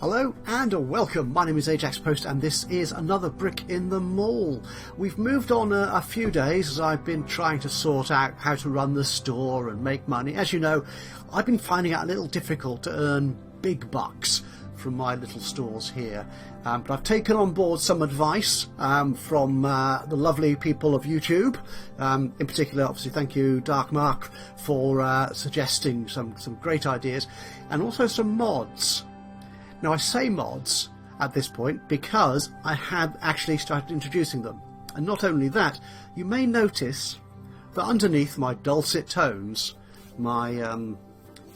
Hello and welcome, my name is Ajax Post and this is another Brick in the Mall. We've moved on a few days as I've been trying to sort out how to run the store and make money. As you know, I've been finding it a little difficult to earn big bucks from my little stores here. But I've taken on board some advice from the lovely people of YouTube. In particular, obviously, thank you, Dark Mark, for suggesting some great ideas and also some mods. Now, I say mods at this point because I have actually started introducing them. And not only that, you may notice that underneath my dulcet tones, my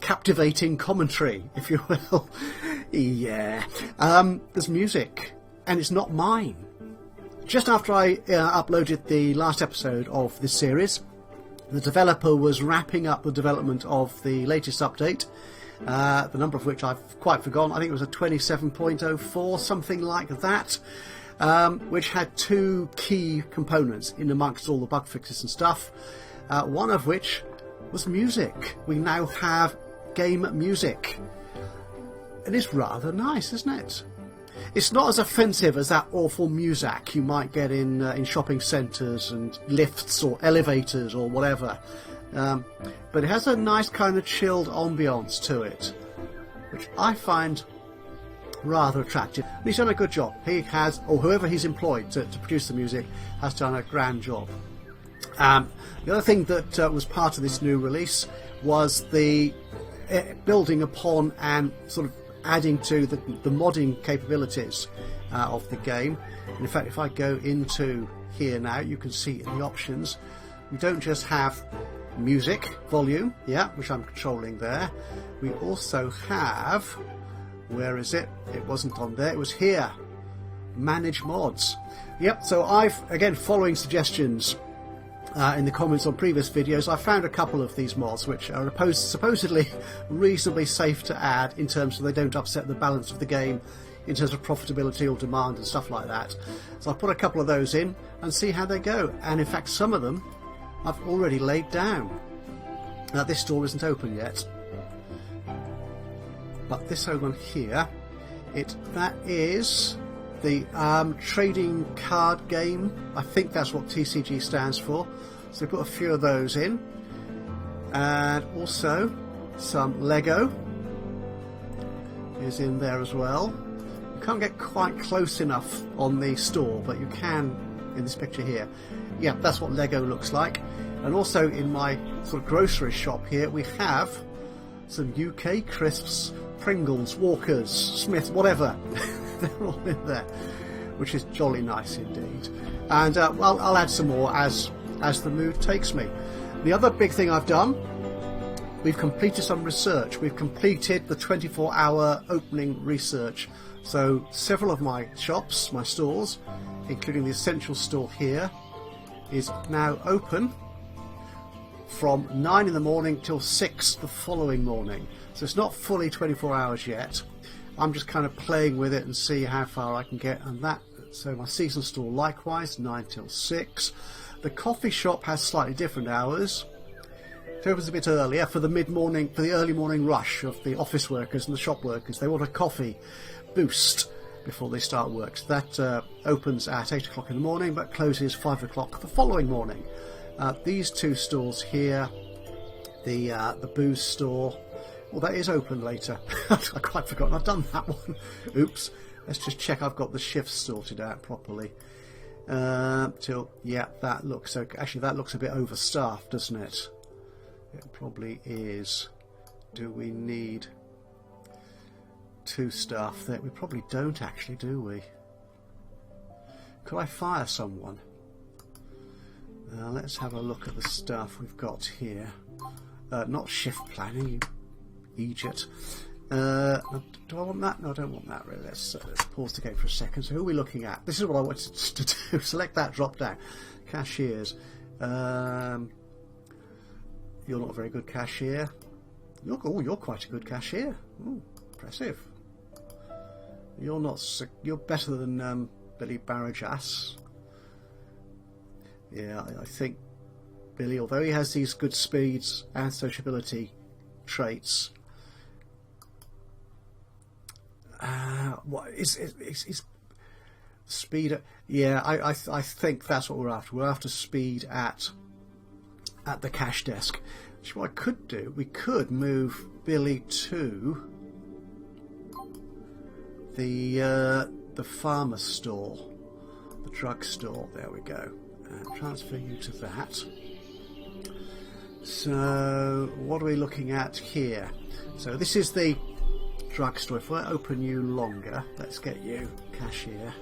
captivating commentary, if you will, there's music, and it's not mine. Just after I uploaded the last episode of this series, the developer was wrapping up the development of the latest update, the number of which I've quite forgotten. I think it was a 27.04, something like that, which had two key components in amongst all the bug fixes and stuff, one of which was music. We now have game music. And it's rather nice, isn't it? It's not as offensive as that awful Muzak you might get in shopping centres and lifts or elevators or whatever. But it has a nice kind of chilled ambience to it, which I find rather attractive. And he's done a good job. He has, or whoever he's employed to produce the music, has done a grand job. The other thing that was part of this new release was the building upon and sort of adding to the modding capabilities of the game. And in fact, if I go into here now, you can see in the options, we don't just have music volume, which I'm controlling there. We also have, where is it? It wasn't on there, it was here. Manage mods. Yep, so I've, again, following suggestions in the comments on previous videos, I found a couple of these mods which are supposedly reasonably safe to add in terms of they don't upset the balance of the game in terms of profitability or demand and stuff like that. So I've put a couple of those in and see how they go. And in fact, some of them I've already laid down. Now, this store isn't open yet, but this one here, that is the trading card game. I think that's what TCG stands for. So we put a few of those in, and also some Lego is in there as well. You can't get quite close enough on the store, but you can in this picture here. Yeah, that's what Lego looks like. And also in my sort of grocery shop here, we have some UK crisps, Pringles, Walkers, Smiths, whatever. They're all in there, which is jolly nice indeed. And I'll add some more as the mood takes me. The other big thing I've done, we've completed some research. We've completed the 24-hour opening research. So several of my shops, my stores, including the Essential store here, is now open from 9 in the morning till 6 the following morning. So it's not fully 24 hours yet. I'm just kind of playing with it and see how far I can get, and that. So my season store likewise, 9 till 6. The coffee shop has slightly different hours. It opens a bit earlier for the mid-morning, for the early morning rush of the office workers and the shop workers. They want a coffee boost before they start work. So that opens at 8 o'clock in the morning, but closes 5 o'clock the following morning. These two stores here, the booze store, well, that is open later. I've quite forgotten I've done that one. Oops. Let's just check I've got the shifts sorted out properly. That looks okay. Actually, that looks a bit overstaffed, doesn't it? It probably is. Do we need 2 staff there? We probably don't actually, do we? Could I fire someone? Let's have a look at the stuff we've got here. Not shift planning, you idiot. Do I want that? No, I don't want that really. Let's pause the game for a second. So who are we looking at? This is what I wanted to do. Select that, drop down. Cashiers. You're not a very good cashier. You're quite a good cashier. Ooh, impressive. You're not. You're better than Billy Barajas. Yeah, I think Billy, although he has these good speeds and sociability traits, what is speed? Yeah, I think that's what we're after. We're after speed at the cash desk. Which what I could do, we could move Billy to the farmer store, the drug store. There we go. And transfer you to that. So what are we looking at here? So this is the drugstore. If I open you longer, let's get you cashier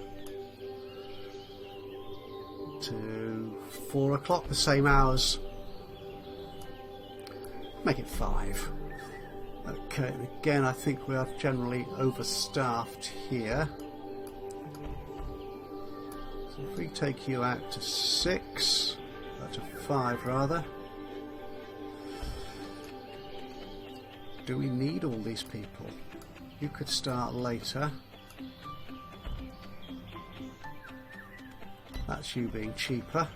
to 4 o'clock, the same hours. Make it 5. Okay, again I think we are generally overstaffed here. So if we take you out to 6, to 5 rather. Do we need all these people? You could start later. That's you being cheaper.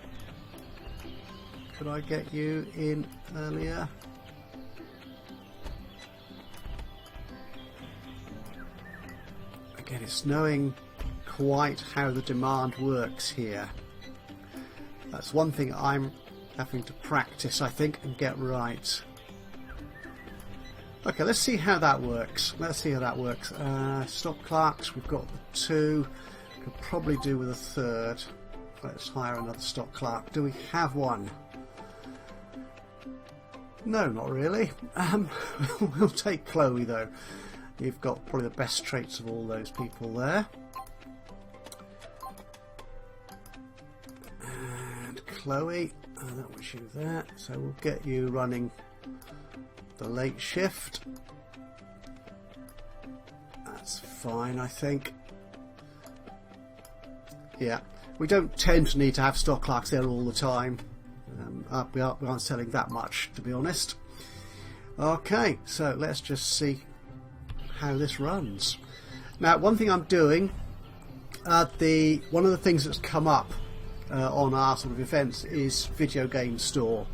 Could I get you in earlier? Again, it's knowing quite how the demand works here. That's one thing I'm having to practice, I think, and get right. Okay, let's see how that works. Stock clerks, we've got the 2. Could probably do with a 3rd. Let's hire another stock clerk. Do we have one? No, not really. We'll take Chloe though. You've got probably the best traits of all those people there. And Chloe, that was you there. So we'll get you running the late shift. That's fine, I think. Yeah, we don't tend to need to have stock clerks there all the time. We aren't selling that much, to be honest. Okay, so let's just see how this runs. Now, one thing I'm doing, one of the things that's come up on our sort of events is video game store.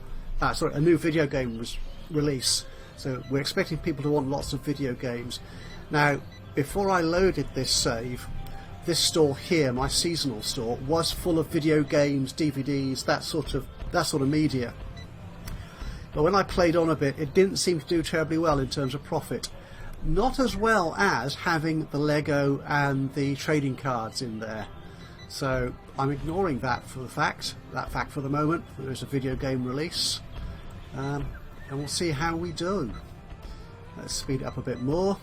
Sorry, a new video game release. So we're expecting people to want lots of video games. Now, before I loaded this save, this store here, my seasonal store, was full of video games, DVDs, that sort of media. But when I played on a bit, it didn't seem to do terribly well in terms of profit. Not as well as having the Lego and the trading cards in there. So I'm ignoring that fact for the moment. There is a video game release. And we'll see how we do. Let's speed it up a bit more.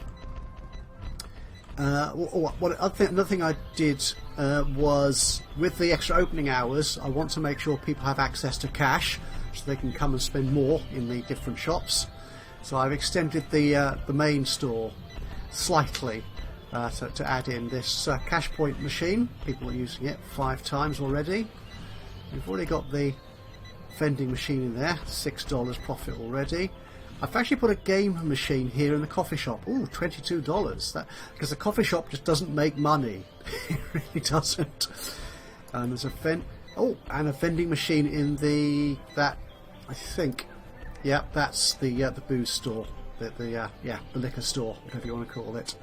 Another thing I did was, with the extra opening hours, I want to make sure people have access to cash so they can come and spend more in the different shops. So I've extended the main store slightly to add in this cash point machine. People are using it 5 times already. We've already got the vending machine in there, $6 profit already. I've actually put a game machine here in the coffee shop. Ooh, $22. Because the coffee shop just doesn't make money. It really doesn't. And there's a vending machine in that I think. Yeah, that's the booze store, the liquor store, whatever you want to call it.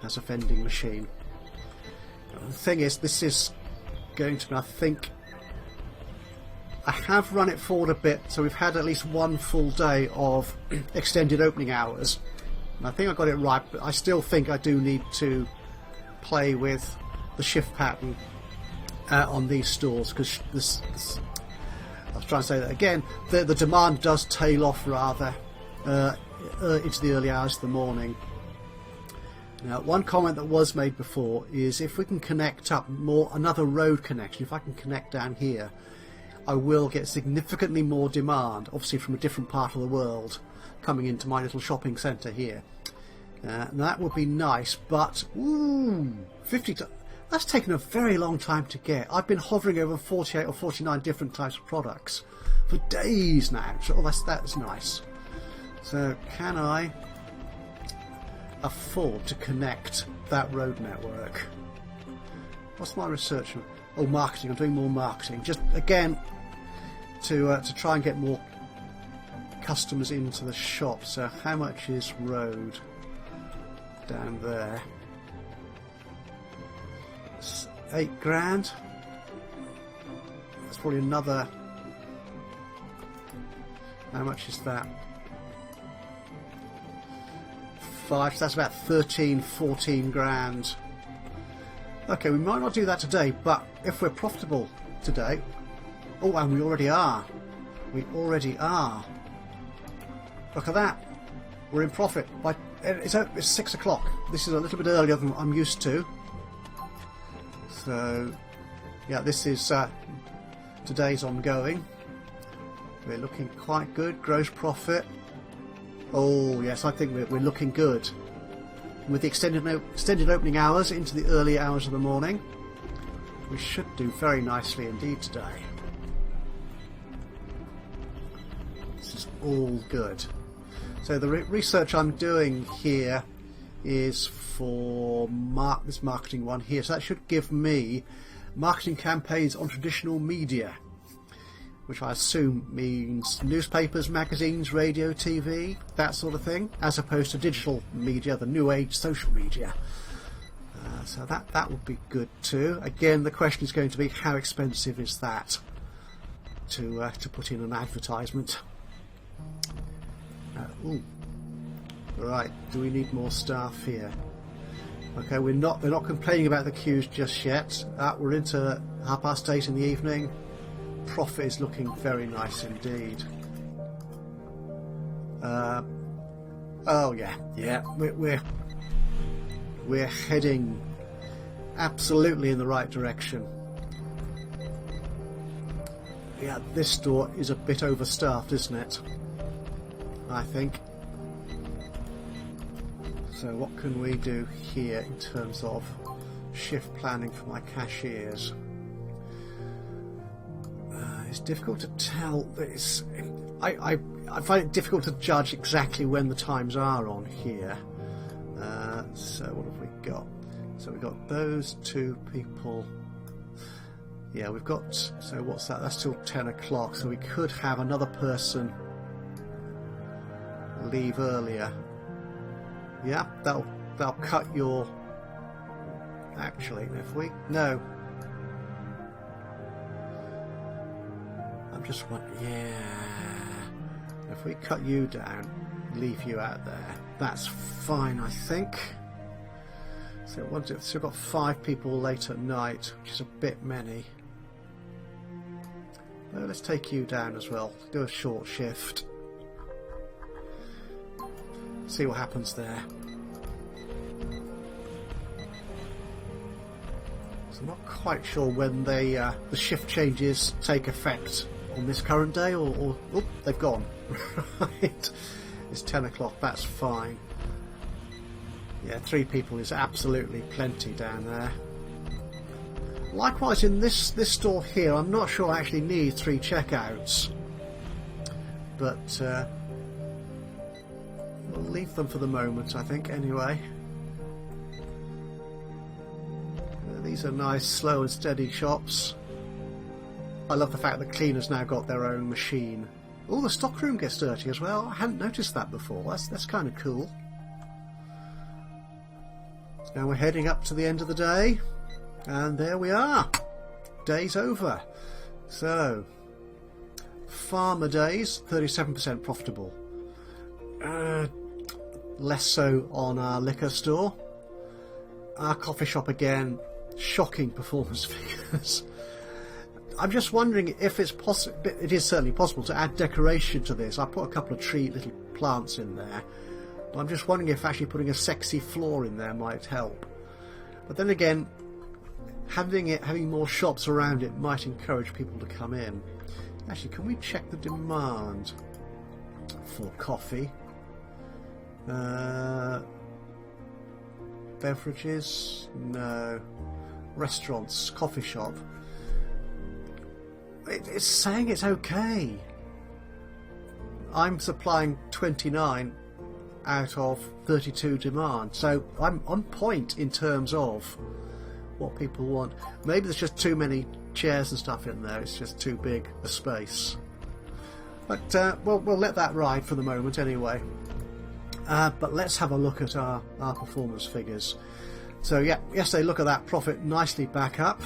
Has a vending machine. The thing is, this is going to be, I think, I have run it forward a bit, so we've had at least one full day of extended opening hours. And I think I got it right, but I still think I do need to play with the shift pattern on these stores, because I was trying to say that again, the demand does tail off rather into the early hours of the morning. Now, one comment that was made before is if we can connect up another road connection, if I can connect down here, I will get significantly more demand, obviously from a different part of the world, coming into my little shopping centre here. And that would be nice, but ooh, 50. That's taken a very long time to get. I've been hovering over 48 or 49 different types of products for days now. So that's nice. So can I afford to connect that road network? What's my research? Oh, marketing. I'm doing more marketing. Just again to try and get more customers into the shop. So how much is road down there? 8 grand. That's probably another... How much is that? 5, so that's about 13, 14 grand. Okay, we might not do that today, but if we're profitable today... Oh, and we already are. We already are. Look at that. We're in profit. It's 6 o'clock. This is a little bit earlier than I'm used to. So, yeah, this is today's ongoing. We're looking quite good. Gross profit. Oh, yes, I think we're looking good. With the extended opening hours into the early hours of the morning, we should do very nicely indeed today. This is all good. So the research I'm doing here is for this marketing one here. So that should give me marketing campaigns on traditional media, which I assume means newspapers, magazines, radio, TV, that sort of thing, as opposed to digital media, the new age social media. So that would be good too. Again, the question is going to be how expensive is that to put in an advertisement. Ooh. Right, do we need more staff here? Okay, they're not complaining about the queues just yet. We're into 8:30 in the evening. Profit is looking very nice indeed. Oh yeah, we're heading absolutely in the right direction. Yeah, this store is a bit overstaffed, isn't it? I think. So what can we do here in terms of shift planning for my cashiers? It's difficult to tell. I find it difficult to judge exactly when the times are on here. So what have we got? So we've got those 2 people. Yeah, we've got... So what's that? That's till 10 o'clock. So we could have another person leave earlier. Yeah, that'll cut your... Actually, if we... No. I'm just wondering... Yeah. If we cut you down, leave you out there, that's fine, I think. So we've got 5 people late at night, which is a bit many. Well, let's take you down as well. Do a short shift. See what happens there. So I'm not quite sure when the shift changes take effect on this current day, or oh, they've gone. Right, it's 10 o'clock. That's fine. Yeah, 3 people is absolutely plenty down there. Likewise, in this store here, I'm not sure I actually need 3 checkouts, but we'll leave them for the moment, I think, anyway. These are nice, slow and steady shops. I love the fact that cleaners now got their own machine. Oh, the stockroom gets dirty as well. I hadn't noticed that before. That's kind of cool. So now we're heading up to the end of the day, and there we are. Day's over. So, Farmer Days, 37% profitable. Less so on our liquor store. Our coffee shop again, shocking performance figures. I'm just wondering if it's possible. It is certainly possible to add decoration to this. I put a couple of little plants in there, but I'm just wondering if actually putting a sexy floor in there might help. But then again, having more shops around it might encourage people to come in. Actually, can we check the demand for coffee? Beverages? No. Restaurants, coffee shop. It's saying it's okay. I'm supplying 29 out of 32 demand, so I'm on point in terms of what people want. Maybe there's just too many chairs and stuff in there. It's just too big a space. But we'll let that ride for the moment anyway. But let's have a look at our performance figures. So yeah, yesterday, look at that profit nicely back up,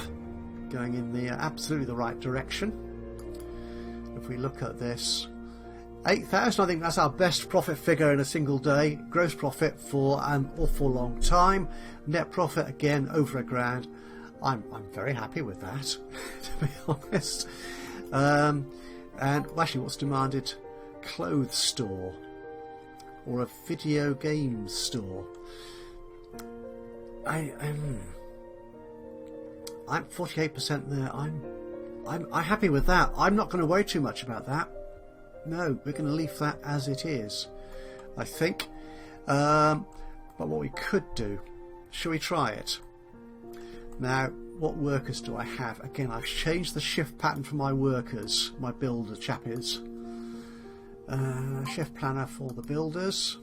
going in the absolutely the right direction. If we look at this, 8,000, I think that's our best profit figure in a single day. Gross profit for an awful long time. Net profit again over £1,000. I'm very happy with that, to be honest. And actually, what's demanded? Clothes store or a video game store. I'm 48% there. I'm happy with that. I'm not going to worry too much about that. No, we're going to leave that as it is, I think. But what we could do, shall we try it? Now, what workers do I have? Again, I've changed the shift pattern for my workers, my builder chappies. Shift planner for the builders.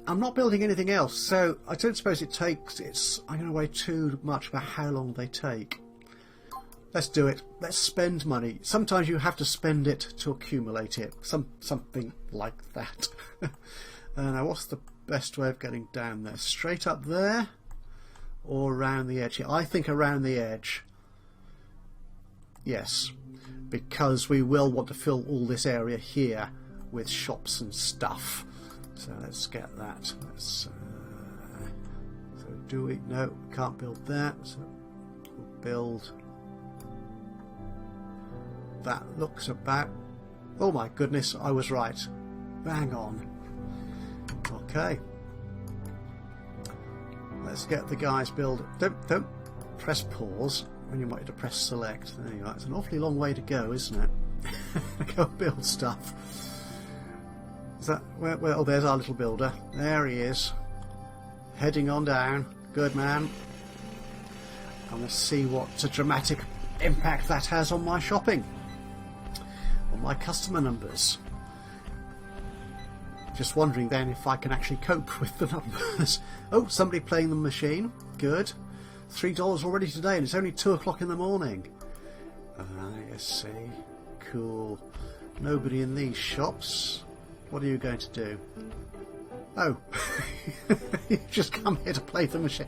I'm not building anything else, so I don't suppose it takes. I'm going to worry too much about how long they take. Let's do it. Let's spend money. Sometimes you have to spend it to accumulate it. Something like that. Now, what's the best way of getting down there? Straight up there, or around the edge here? I think around the edge. Yes, because we will want to fill all this area here with shops and stuff. So let's get that. So do we? No, we can't build that. So we'll build. That looks about. Oh my goodness, I was right. Bang on. Okay. Let's get the guys build. Don't press pause when you want to press select. There you are. It's an awfully long way to go, isn't it? Go build stuff. Is that well, there's our little builder. There he is. Heading on down. Good man. And let's see what a dramatic impact that has on my shopping. On my customer numbers. Just wondering then if I can actually cope with the numbers. Oh, somebody playing the machine. Good. $3 already today, and it's only 2 o'clock in the morning. I see. Cool. Nobody in these shops. What are you going to do? Oh, you just come here to play the machine.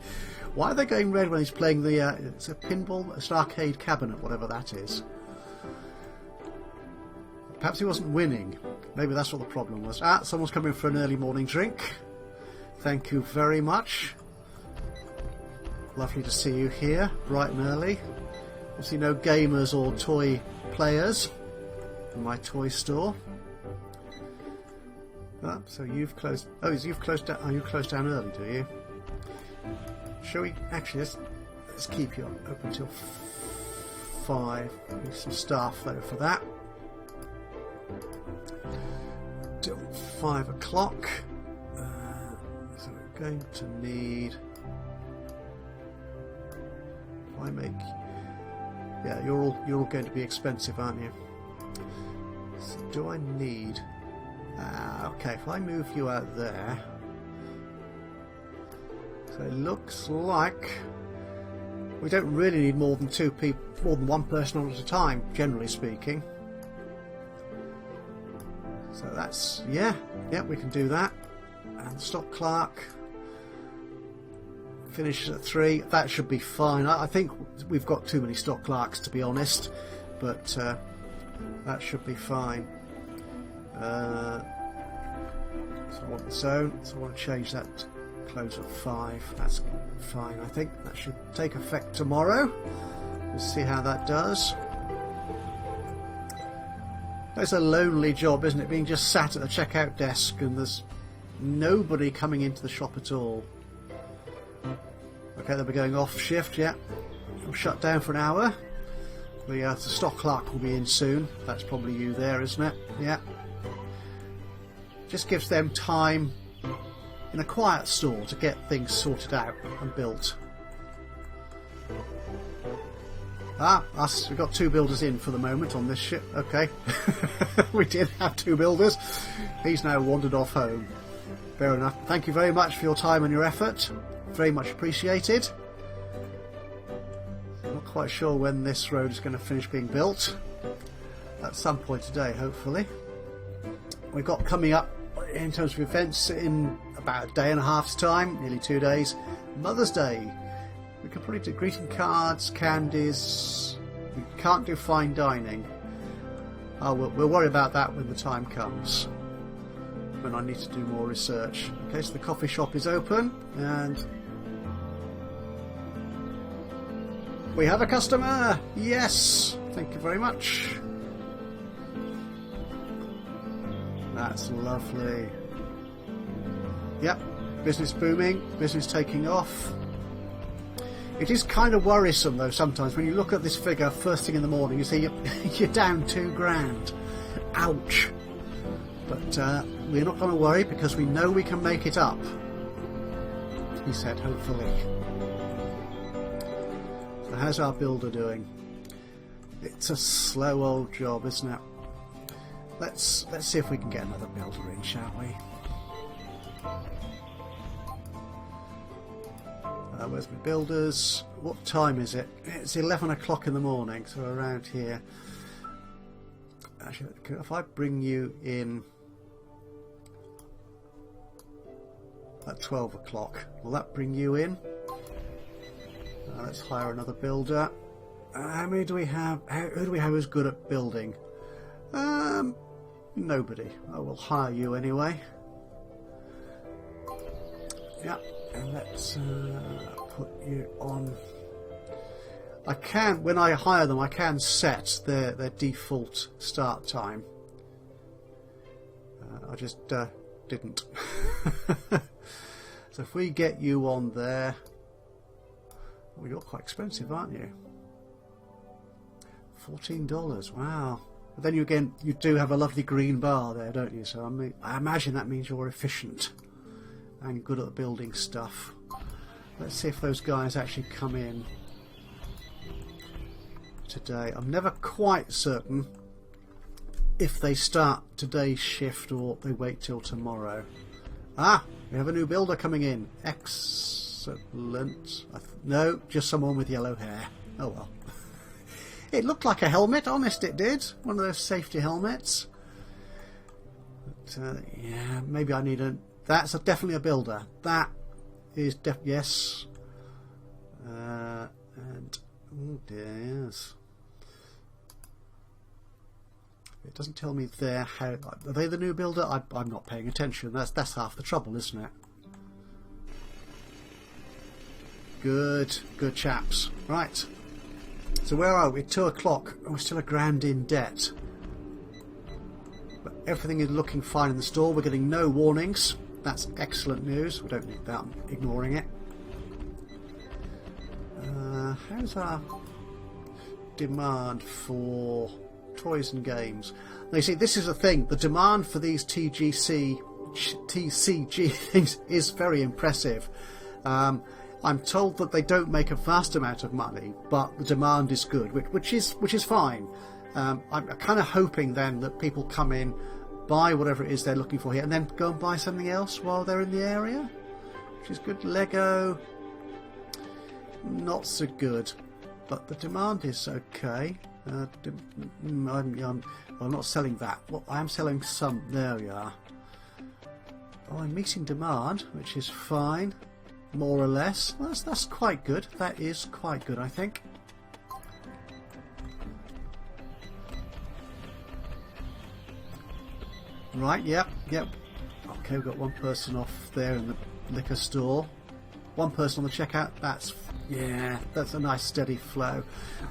Why are they going red when he's playing the? It's a pinball, it's an arcade cabinet, whatever that is. Perhaps he wasn't winning. Maybe that's what the problem was. Ah, someone's coming for an early morning drink. Thank you very much. Lovely to see you here, bright and early. Obviously no gamers or toy players in my toy store. Ah, so you've closed. Oh, you've closed down. Oh, you closed down early, do you? Shall we actually let's keep you open till 5. Need some staff though for that. Till 5 o'clock. So we're going to need. If I make. Yeah, you're all going to be expensive, aren't you? So do I need? Okay, if I move you out there, so it looks like we don't really need more than 2 people, more than 1 person on at a time, generally speaking. So that's yeah, we can do that. And stock clerk finishes at 3. That should be fine. I think we've got too many stock clerks, to be honest, but that should be fine. So I want the zone, so I want to change that to close at 5. That's fine, I think. That should take effect tomorrow. Let's see how that does. It's a lonely job, isn't it? Being just sat at the checkout desk and there's nobody coming into the shop at all. Okay, they'll be going off shift, yeah. We'll shut down for an hour. The stock clerk will be in soon. That's probably you there, isn't it? Yeah. Just gives them time in a quiet store to get things sorted out and built. Ah, us, we've got 2 builders in for the moment on this ship. Okay. We did have 2 builders. He's now wandered off home. Fair enough. Thank you very much for your time and your effort. Very much appreciated. Not quite sure when this road is going to finish being built. At some point today, hopefully. We've got coming up in terms of events, in about a day and a half's time, nearly 2 days, Mother's Day. We can probably do greeting cards, candies. We can't do fine dining. Oh, we'll worry about that when the time comes, when I need to do more research. Okay, so the coffee shop is open, and we have a customer! Yes! Thank you very much. That's lovely. Yep, business booming, business taking off. It is kind of worrisome though sometimes when you look at this figure first thing in the morning, you see you're down £2,000. Ouch. But we're not going to worry because we know we can make it up. He said, hopefully. So how's our builder doing? It's a slow old job, isn't it? Let's see if we can get another builder in, shall we? Where's my builders? What time is it? It's 11 o'clock in the morning, so around here. Actually, if I bring you in at 12 o'clock, will that bring you in? Let's hire another builder. How many do we have? Who do we have who's good at building? Nobody. I will hire you anyway. Yeah, and let's put you on. I can, when I hire them, I can set their default start time. I just didn't. So if we get you on there, well, you're quite expensive, aren't you? $14. Wow. But then you do have a lovely green bar there, don't you? So I imagine that means you're efficient and good at building stuff. Let's see if those guys actually come in today. I'm never quite certain if they start today's shift or they wait till tomorrow. Ah, we have a new builder coming in. Excellent. No, just someone with yellow hair. Oh well. It looked like a helmet, honest it did. One of those safety helmets. But, yeah, maybe I need a... That's definitely a builder. That is yes. And oh dear, yes. It doesn't tell me there how. Are they the new builder? I'm not paying attention. That's half the trouble, isn't it? Good chaps. Right. So where are we? 2 o'clock. We're still £1,000 in debt. But everything is looking fine in the store. We're getting no warnings. That's excellent news. We don't need that. I'm ignoring it. How's our demand for toys and games? Now you see, this is the thing. The demand for these TCG things is very impressive. I'm told that they don't make a vast amount of money, but the demand is good, which is fine. I'm kind of hoping then that people come in, buy whatever it is they're looking for here, and then go and buy something else while they're in the area, which is good. Lego, not so good, but the demand is okay. I'm not selling that. Well, I am selling some. There we are. Oh, I'm meeting demand, which is fine. More or less. Well, that's quite good. That is quite good, I think. Right, yep. Okay, we've got one person off there in the liquor store. One person on the checkout. That's a nice steady flow.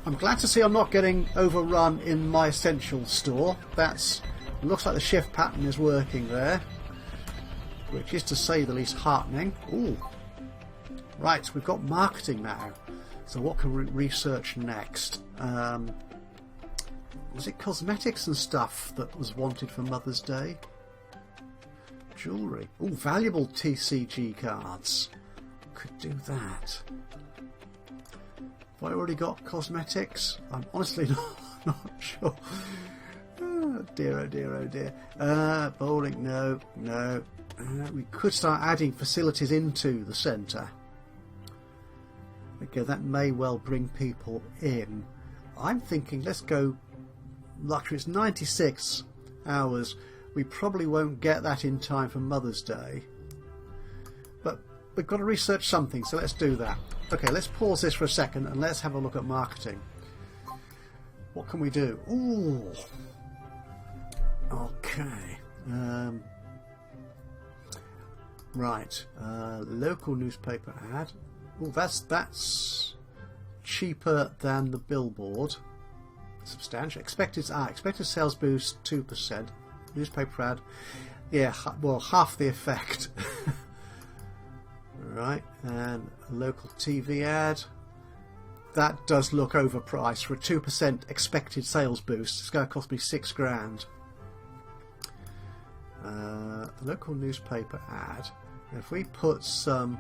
I'm glad to see I'm not getting overrun in my essentials store. It looks like the shift pattern is working there, which is to say the least heartening. Ooh. Right, we've got marketing now. So what can we research next? Was it cosmetics and stuff that was wanted for Mother's Day? Jewellery. Oh, valuable TCG cards. Could do that. Have I already got cosmetics? I'm honestly not sure. Oh dear, oh dear, oh dear. Bowling, no. We could start adding facilities into the centre. Okay, that may well bring people in. I'm thinking let's go luxury. It's 96 hours. We probably won't get that in time for Mother's Day. But we've got to research something, so let's do that. Okay, let's pause this for a second and let's have a look at marketing. What can we do? Ooh. Okay. Right. Local newspaper ad. Oh, that's cheaper than the billboard. Substantial. Expected sales boost 2%. Newspaper ad. Yeah, well, half the effect. Right, and a local TV ad. That does look overpriced for a 2% expected sales boost. It's going to cost me £6,000. Local newspaper ad. If we put some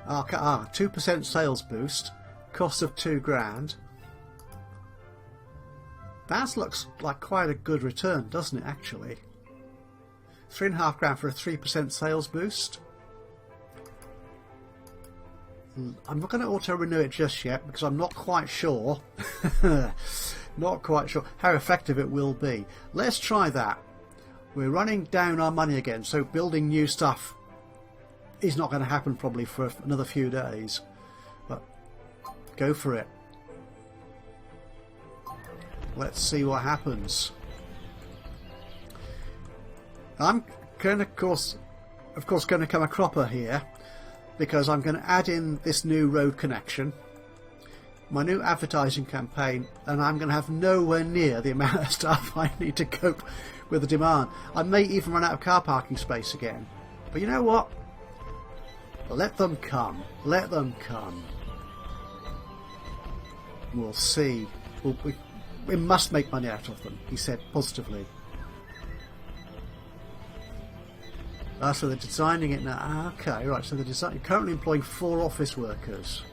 2% sales boost, cost of £2,000. That looks like quite a good return, doesn't it? Actually, £3,500 for a 3% sales boost. I'm not going to auto-renew it just yet because I'm not quite sure not quite sure how effective it will be. Let's try that. We're running down our money again, so building new stuff is not going to happen probably for another few days, but go for it. Let's see what happens. I'm going to, of course going to come a cropper here, because I'm going to add in this new road connection, my new advertising campaign, and I'm going to have nowhere near the amount of stuff I need to cope with the demand. I may even run out of car parking space again. But you know what? Let them come. Let them come. We'll see. We must make money out of them, he said positively. So they're designing it now. Okay, right. So they're currently employing 4 office workers.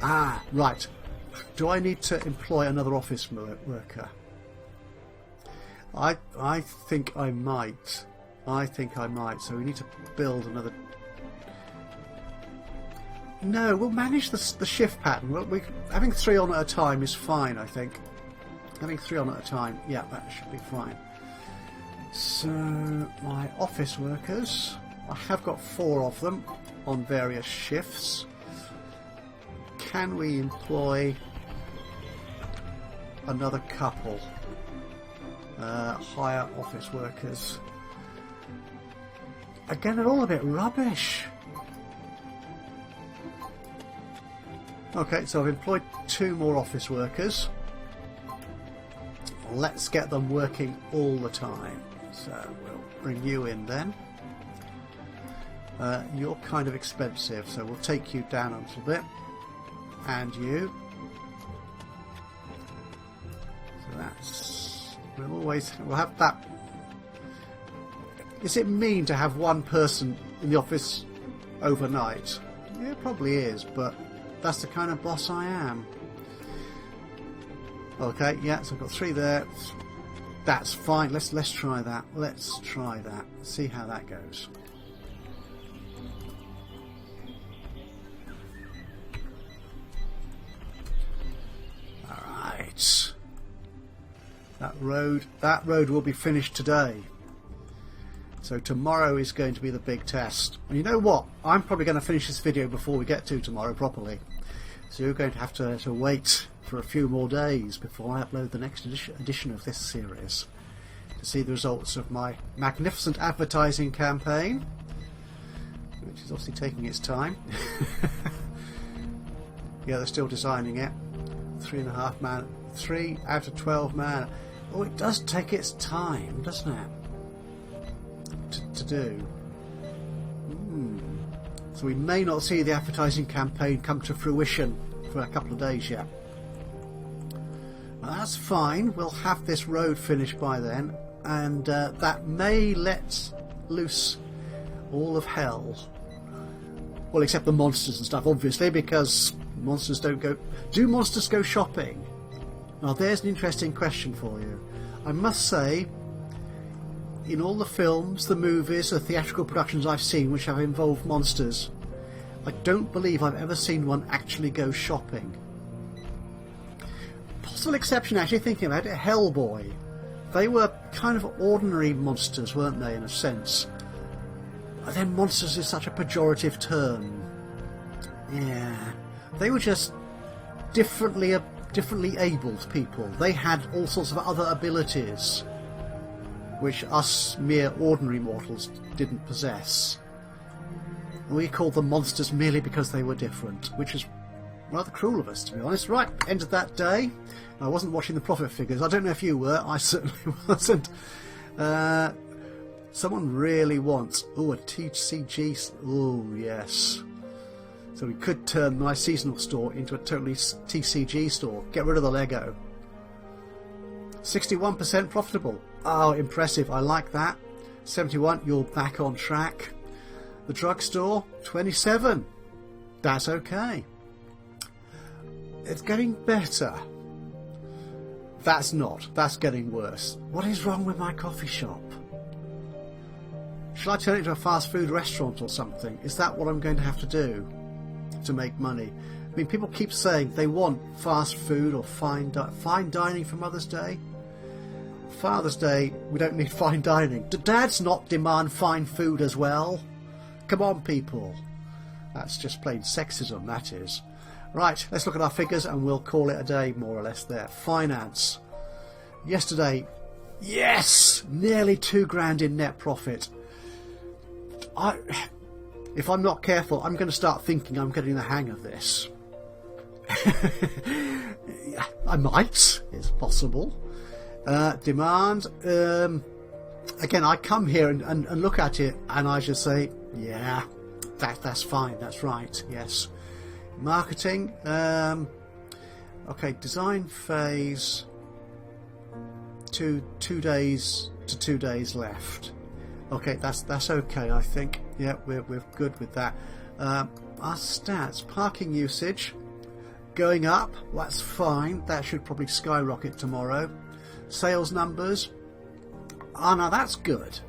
Right. Do I need to employ another office worker? I think I might. So we need to build another. No, we'll manage the shift pattern. Having 3 on at a time is fine. I think having 3 on at a time. Yeah, that should be fine. So my office workers, I have got 4 of them on various shifts. Can we employ another couple? Hire office workers. Again, they're all a bit rubbish. Okay, so I've employed 2 more office workers. Let's get them working all the time. So we'll bring you in then. You're kind of expensive, so we'll take you down a little bit. And you. So that's... We'll have that. Is it mean to have 1 person in the office overnight? Yeah, it probably is, but that's the kind of boss I am. Okay, yeah, so I've got 3 there. That's fine. Let's try that. Let's try that. See how that goes. All right. That road will be finished today. So tomorrow is going to be the big test. And you know what? I'm probably going to finish this video before we get to tomorrow properly. So you're going to have to wait for a few more days before I upload the next edition of this series to see the results of my magnificent advertising campaign, which is obviously taking its time. Yeah, they're still designing it. 3.5 man, 3 out of 12 man. Oh, it does take its time, doesn't it? To do. So we may not see the advertising campaign come to fruition for a couple of days yet. Well, that's fine. We'll have this road finished by then, and that may let loose all of hell. Well, except the monsters and stuff, obviously, because monsters don't go... Do monsters go shopping? Now, there's an interesting question for you. I must say, in all the films, the movies, the theatrical productions I've seen which have involved monsters, I don't believe I've ever seen one actually go shopping. possible exception, actually, thinking about it, Hellboy. They were kind of ordinary monsters, weren't they, in a sense? And then monsters is such a pejorative term. Yeah. They were just differently abled people. They had all sorts of other abilities, which us mere ordinary mortals didn't possess. We called them monsters merely because they were different, which is rather cruel of us, to be honest. Right, end of that day. I wasn't watching the profit figures. I don't know if you were. I certainly wasn't. Someone really wants... Oh, a TCG... Oh, yes. So we could turn my seasonal store into a totally TCG store. Get rid of the Lego. 61% profitable. Oh, impressive. I like that. 71, you're back on track. The drugstore, 27. That's okay. It's getting better. That's not. That's getting worse. What is wrong with my coffee shop? Shall I turn it into a fast food restaurant or something? Is that what I'm going to have to do to make money? I mean, people keep saying they want fast food or fine dining for Mother's Day. Father's Day, we don't need fine dining. Do dads not demand fine food as well? Come on, people. That's just plain sexism, that is. Right, let's look at our figures and we'll call it a day, more or less, there. Finance. Yesterday, yes! Nearly £2,000 in net profit. If I'm not careful, I'm going to start thinking I'm getting the hang of this. I might. It's possible. Demand. Again, I come here and look at it and I just say, yeah, that's fine. That's right. Yes. Marketing. Okay, design phase. 2 days to 2 days left. Okay, that's okay, I think. Yeah, we're good with that. Our stats, parking usage going up. Well, that's fine. That should probably skyrocket tomorrow. Sales numbers. Oh, no, that's good.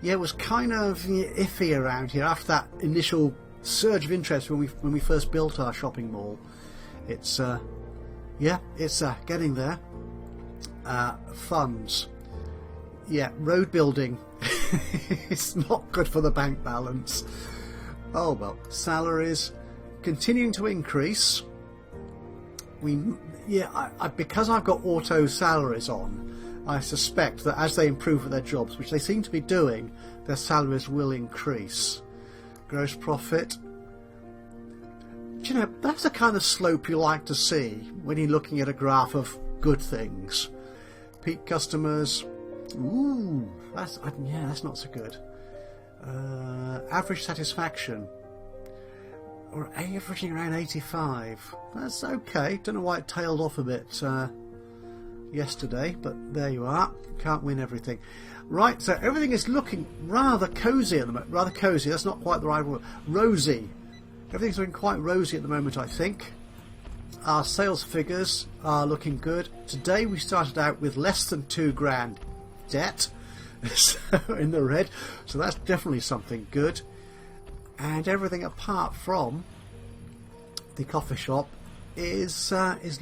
Yeah, it was kind of iffy around here after that initial surge of interest when we first built our shopping mall. It's it's getting there. Funds. Yeah, road building. It's not good for the bank balance. Oh well. Salaries continuing to increase. Because I've got auto salaries on, I suspect that as they improve at their jobs, which they seem to be doing, their salaries will increase. Gross profit. Do you know, that's the kind of slope you like to see when you're looking at a graph of good things. Peak customers. Ooh, that's not so good. Average satisfaction. Or averaging around 85. That's okay. Don't know why it tailed off a bit yesterday, but there you are. Can't win everything. Right, so everything is looking rather cosy at the moment. Rather cosy, that's not quite the right word. Rosy. Everything's looking quite rosy at the moment, I think. Our sales figures are looking good. Today we started out with less than £2,000 debt in the red, so that's definitely something good. And everything apart from the coffee shop is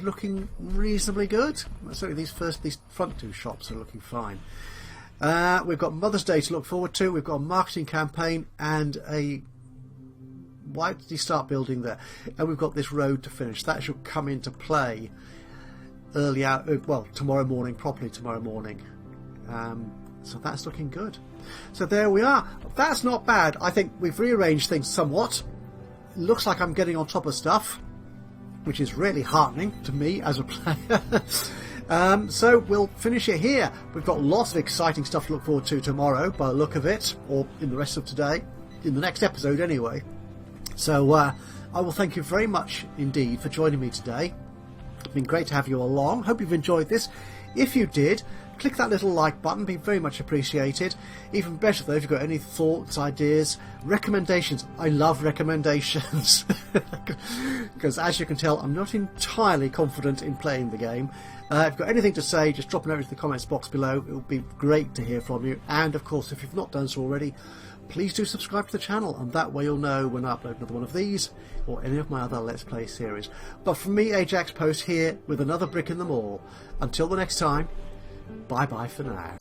looking reasonably good. Certainly these front two shops are looking fine. We've got Mother's Day to look forward to. We've got a marketing campaign and a... Why did he start building there? And we've got this road to finish. That should come into play early out. Well, tomorrow morning, properly tomorrow morning. So that's looking good. So there we are. That's not bad. I think we've rearranged things somewhat. Looks like I'm getting on top of stuff, which is really heartening to me as a player. So we'll finish it here. We've got lots of exciting stuff to look forward to tomorrow, by the look of it, or in the rest of today, in the next episode anyway. So I will thank you very much indeed for joining me today. It's been great to have you along. Hope you've enjoyed this. If you did, click that little like button, be very much appreciated. Even better though, if you've got any thoughts, ideas, recommendations. I love recommendations because as you can tell, I'm not entirely confident in playing the game, If you've got anything to say, just drop a note into the comments box below. It will be great to hear from you. And of course, if you've not done so already, please do subscribe to the channel, and that way you'll know when I upload another one of these or any of my other Let's Play series. But from me, Ajax Post, here with another brick in the mall. Until the next time, bye bye for now.